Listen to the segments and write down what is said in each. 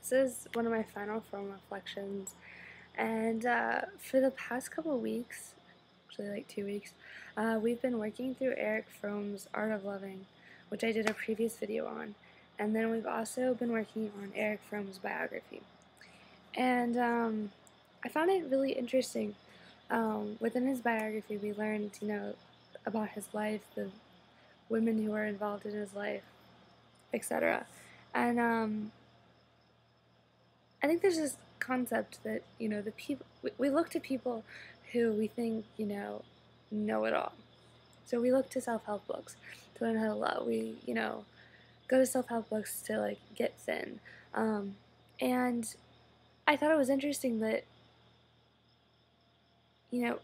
This is one of my final Fromm reflections, and for the past couple of weeks, actually like 2 weeks, we've been working through Eric Fromm's Art of Loving, which I did a previous video on, and then we've also been working on Eric Fromm's biography. And I found it really interesting. Within his biography, we learned, about his life, the women who were involved in his life, etc. And I think there's this concept that, the people, we look to people who we think, know it all. So we look to self-help books to learn how to love. We, go to self-help books to, like, get thin. And I thought it was interesting that, you know,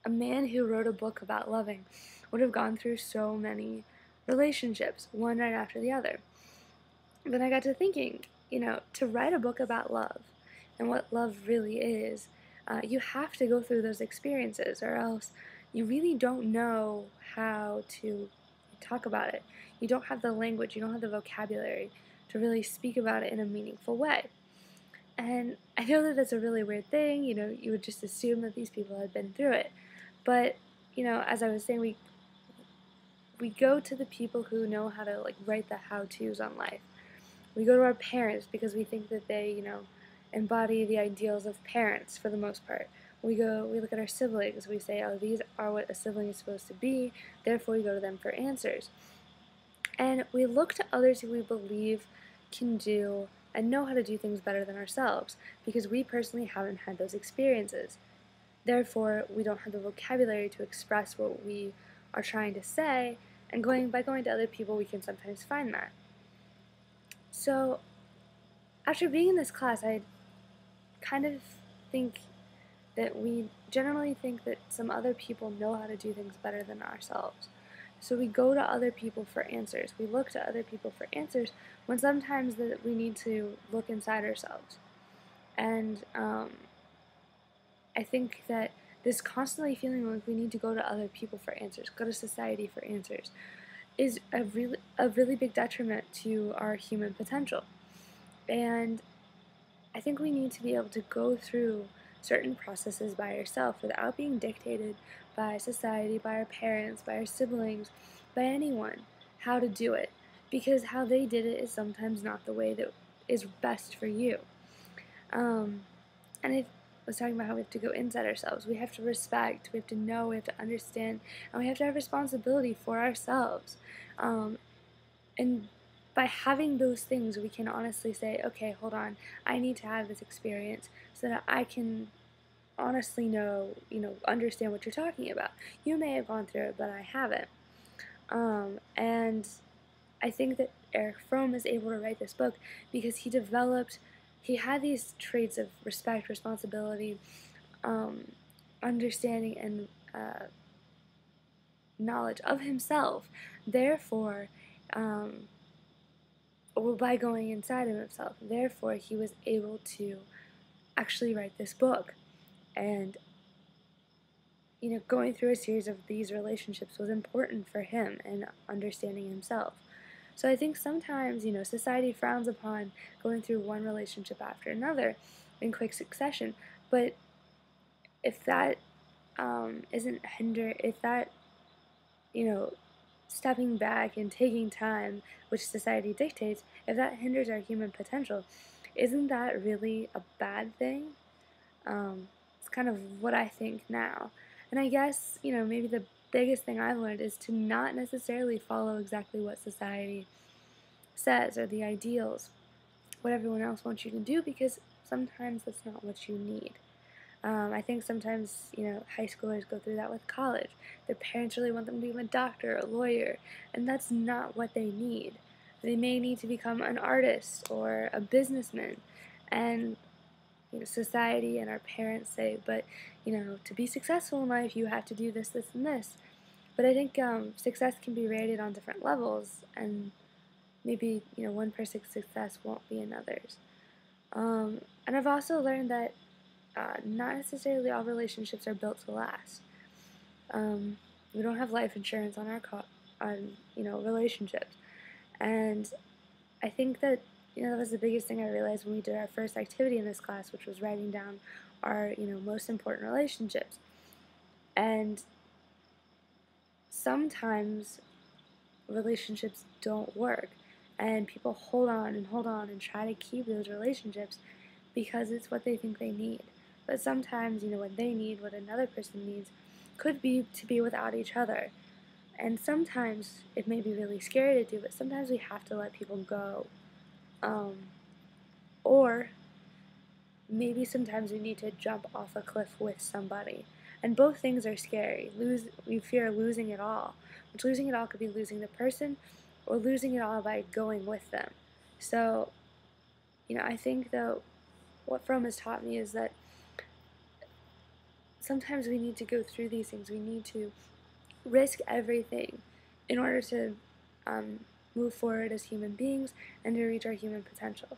a man who wrote a book about loving would have gone through so many relationships, one right after the other. Then I got to thinking, to write a book about love and what love really is, you have to go through those experiences, or else you really don't know how to talk about it. You don't have the language, you don't have the vocabulary to really speak about it in a meaningful way. And I know that that's a really weird thing, you would just assume that these people had been through it. But, as I was saying, we go to the people who know how to, like, write the how-tos on life. We go to our parents because we think that they, embody the ideals of parents for the most part. We look at our siblings, we say, oh, these are what a sibling is supposed to be, therefore we go to them for answers. And we look to others who we believe can do and know how to do things better than ourselves, because we personally haven't had those experiences. Therefore, we don't have the vocabulary to express what we are trying to say, and by going to other people, we can sometimes find that. So, after being in this class, I kind of think that we generally think that some other people know how to do things better than ourselves. So we go to other people for answers. We look to other people for answers when sometimes that we need to look inside ourselves. And I think that this constantly feeling like we need to go to other people for answers, go to society for answers, is a really big detriment to our human potential. And I think we need to be able to go through certain processes by ourselves without being dictated by society, by our parents, by our siblings, by anyone, how to do it. Because how they did it is sometimes not the way that is best for you. And I was talking about how we have to go inside ourselves. We have to respect, we have to know, we have to understand, and we have to have responsibility for ourselves. And by having those things, we can honestly say, okay, hold on, I need to have this experience so that I can honestly know, understand what you're talking about. You may have gone through it, but I haven't. And I think that Eric Fromm is able to write this book because he had these traits of respect, responsibility, understanding, and knowledge of himself. Therefore, by going inside of himself, therefore he was able to actually write this book. And going through a series of these relationships was important for him and understanding himself. So I think sometimes, society frowns upon going through one relationship after another in quick succession. But if that if that, stepping back and taking time, which society dictates, if that hinders our human potential, isn't that really a bad thing? It's kind of what I think now. And I guess, maybe the biggest thing I've learned is to not necessarily follow exactly what society says or the ideals, what everyone else wants you to do, because sometimes that's not what you need. I think sometimes, high schoolers go through that with college. Their parents really want them to become a doctor or a lawyer, and that's not what they need. They may need to become an artist or a businessman, and society and our parents say, but, to be successful in life, you have to do this, this, and this. But I think success can be rated on different levels, and maybe, one person's success won't be another's. And I've also learned that not necessarily all relationships are built to last. We don't have life insurance on our relationships, and I think that That was the biggest thing I realized when we did our first activity in this class, which was writing down our, most important relationships. And sometimes relationships don't work, and people hold on and try to keep those relationships because it's what they think they need. But sometimes, what they need, what another person needs, could be to be without each other. And sometimes it may be really scary to do, but sometimes we have to let people go. Um, or maybe sometimes we need to jump off a cliff with somebody. And both things are scary. We fear losing it all, which losing it all could be losing the person or losing it all by going with them. So, I think that what Fromm has taught me is that sometimes we need to go through these things. We need to risk everything in order to um, move forward as human beings and to reach our human potential.